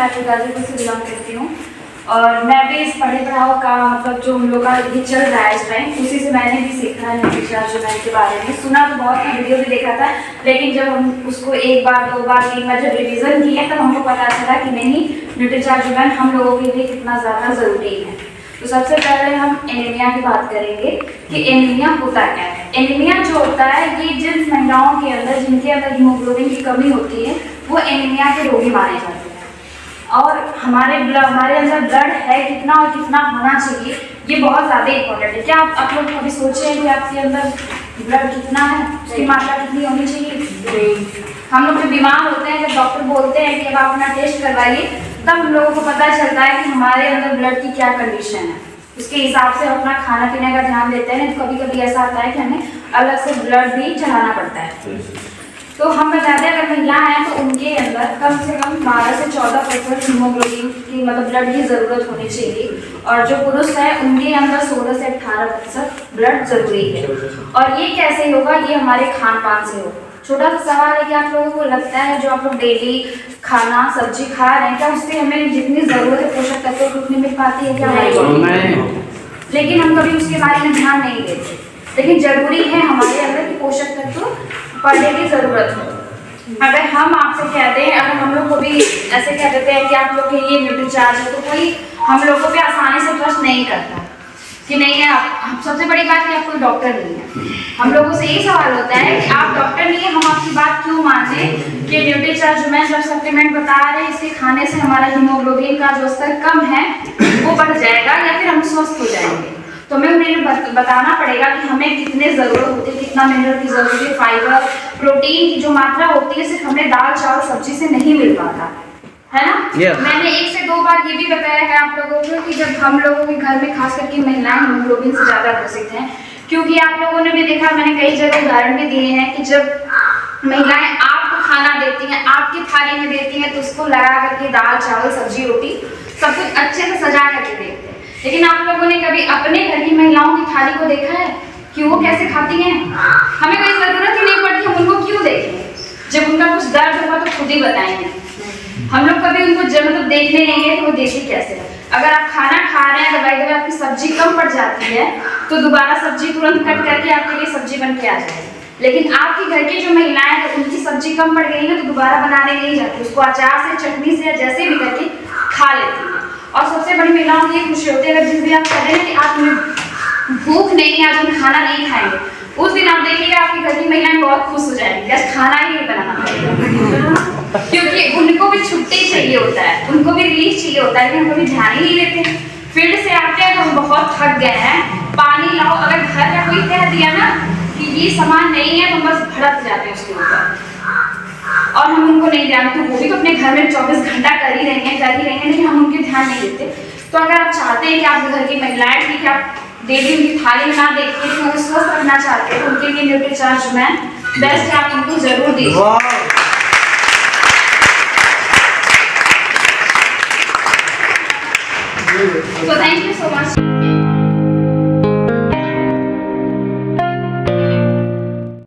मैं गाजीपुर से बिलोंग करती हूँ और मैं भी इस पढ़े पढ़ाओ का मतलब जो हम लोग का ये चल रहा है इस टाइम, उसी से मैंने भी सीखा है न्यूट्रीचार्ज के बारे में। सुना तो बहुत था, वीडियो भी देखा था, लेकिन जब हम उसको एक बार, दो बार, तीन बार जब रिविजन किए तब हमको पता चला कि नहीं, न्यूट्रीचार्ज हम लोगों के लिए कितना ज़्यादा ज़रूरी है। तो सबसे पहले हम एनीमिया की बात करेंगे कि एनीमिया होता क्या है। एनीमिया जो होता है, ये जिन महिलाओं के अंदर जिनके अंदर हीमोग्लोबिन की कमी होती है वो एनीमिया के रोगी माने जाते हैं। और हमारे अंदर ब्लड है कितना और कितना होना चाहिए, ये बहुत ज़्यादा इंपॉर्टेंट है। क्या आप लोग कभी सोचे हैं कि आपके अंदर ब्लड कितना है, उसकी मात्रा कितनी होनी चाहिए? हम लोग जब बीमार होते हैं, जब डॉक्टर बोलते हैं कि अब आप अपना टेस्ट करवाइए, तब हम लोगों को पता चलता है कि हमारे अंदर ब्लड की क्या कंडीशन है। उसके हिसाब से अपना खाना पीने का ध्यान देते हैं। तो कभी कभी ऐसा आता है कि हमें अलग से ब्लड भी चढ़ाना पड़ता है। तो हम बता दें, अगर महिला हैं तो उनके अंदर कम से कम 12 से 14% हीमोग्लोबिन की मतलब ब्लड की ज़रूरत होनी चाहिए, और जो पुरुष है उनके अंदर 16 से 18% ब्लड जरूरी है। और ये कैसे होगा? ये हमारे खान पान से होगा। छोटा सा सवाल है कि आप लोगों को लगता है जो आप लोग डेली खाना सब्जी खा रहे हैं, क्या उससे हमें जितनी ज़रूरत है पोषक तत्वों की उतनी मिल पाती है क्या? नहीं। लेकिन हम कभी उसके बारे में ध्यान नहीं देते। लेकिन जरूरी है हमारे अंदर की पोषक तत्व पढ़ने की ज़रूरत हो। अगर हम आपसे कहते हैं, अगर हम लोग को भी ऐसे कह देते हैं कि आप लोग के लिए न्यूट्रीचार्ज है, तो कोई हम लोगों पे आसानी से ट्रस्ट नहीं करता कि नहीं है। आप सबसे बड़ी बात है, आप कोई डॉक्टर नहीं है। हम लोगों से यही सवाल होता है कि आप डॉक्टर नहीं है, हम आपकी बात क्यों माने कि न्यूट्रीचार्ज में जब सप्लीमेंट बता रहे हैं इसके खाने से हमारा हीमोग्लोबिन का जो स्तर कम है वो बढ़ जाएगा या फिर हम स्वस्थ हो जाएंगे। तो हमें उन्हें बताना पड़ेगा कि हमें कितने ज़रूरत होती है, कितना मिनरल की ज़रूरत है, फाइबर प्रोटीन की जो मात्रा होती है सिर्फ हमें दाल चावल सब्जी से नहीं मिल पाता है ना। मैंने 1 से 2 बार ये भी बताया है आप लोगों को कि जब हम लोगों के घर में खास करके महिलाएं हीमोग्लोबिन से ज़्यादा ग्रसित हैं, क्योंकि आप लोगों ने भी देखा, मैंने कई जगह उदाहरण भी दिए हैं कि जब महिलाएं आपको खाना देती हैं, आपकी थाली में देती हैं, तो उसको लगा करके दाल चावल सब्जी रोटी सब कुछ अच्छे से सजा करके देते हैं। लेकिन आप लोगों ने कभी अपने घर की महिलाओं की थाली को देखा है कि वो कैसे खाती हैं? हमें कोई ज़रूरत ही नहीं पड़ती, हम उनको क्यों देखें? जब उनका कुछ दर्द होगा तो खुद ही बताएंगे। हम लोग कभी उनको जब मतलब देखने नहीं गए तो वो देखे कैसे? अगर आप खाना खा रहे हैं, दवाई आपकी सब्जी कम पड़ जाती है तो दोबारा सब्जी तुरंत कट करके आपके लिए सब्जी बन के आ जाएगी। लेकिन आपके घर की जो महिलाएं हैं, तो उनकी सब्जी कम पड़ गई ना तो दोबारा बनाने नहीं जाती, उसको अचार से, चटनी से या जैसे भी करके खा लेती है। और सबसे बड़ी महिलाओं की ये खुशी होती है, अगर जिस दिन आप कह रहे हैं कि आप हमें भूख नहीं है, आज हम खाना नहीं खाएंगे, उस दिन आप देखिएगा आपके घर की महिलाएं बहुत खुश हो जाएंगी, आज खाना ही नहीं बनाना पड़ेगा। क्योंकि उनको भी छुट्टी चाहिए होता है, उनको भी रिलीफ चाहिए होता है, लेकिन हम कभी ध्यान ही नहीं देते। फील्ड से आते हैं तो हम बहुत थक गए हैं, पानी लाओ, अगर घर का कोई कह दिया ना कि ये सामान नहीं है तो हम बस भड़क जाते हैं उसके ऊपर, और हम उनको नहीं ध्यान देते। वो भी तो अपने घर में 24 घंटा कर ही रही हैं, लेकिन हम उनके ध्यान नहीं देते। तो अगर आप चाहते हैं कि आप घर की महिलाएं थी कि आप डेली उनकी थाली में ना देखते हैं, उन्हें स्वस्थ रखना चाहते हैं, तो उनके लिए न्यूट्रीचार्ज में बेस्ट है, आप उनको जरूर दीजिए। So thank you so much.